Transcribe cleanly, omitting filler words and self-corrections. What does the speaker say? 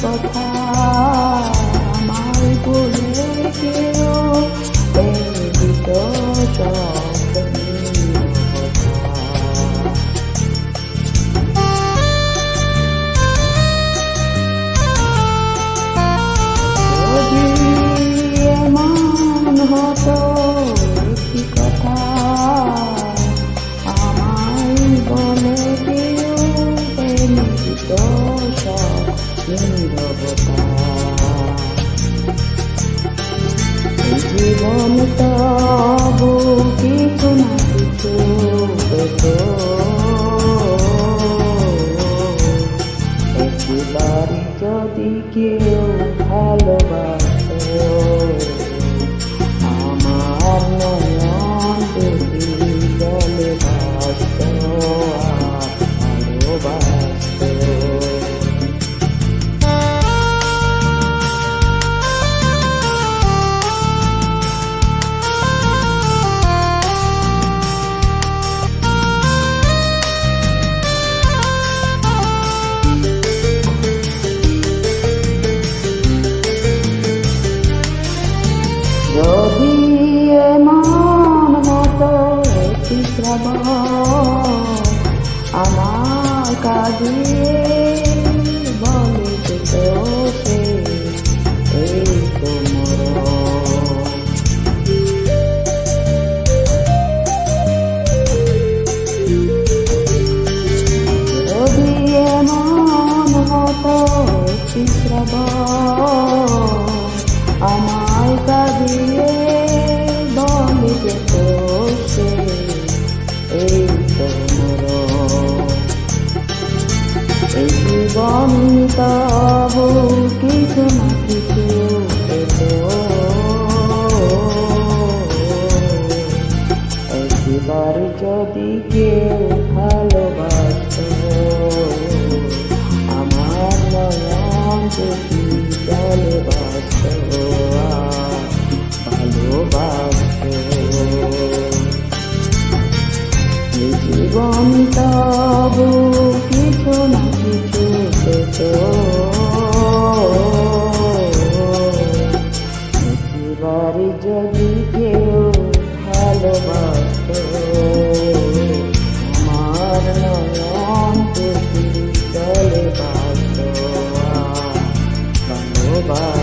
কথা আমায় বলে কেউ দিত যদি এমন হতো একটি কথা আমায় বলে কেউ দিত নীরবতা জীবন তবু কিছু না কিছু পেত একবার যদি কেউ ভালোবাসত আমার নয়ন দুটি জলে ভাসত ভালোবাসত। যদি এমন মতো একটি শ্রাবণ আমার কাঁদিয়ে বলে যেত সে এই তোমর যদি এমন হতো একটি শ্রাবণ আমায় কাঁদিয়ে বলে যেত সে এই তোমর এই জীবন তবু কিছু না কিছু পেত একবার যদি কেউ ভালোবাসত আমার নয়ন দুটি জলে ভাসত ভালোবাসত। জীবন তবু কিছু না কিছু পেত একবার যদি কেউ ভালোবাসত আমার নয়ন দুটি জলে ভাসত ভালোবাসত।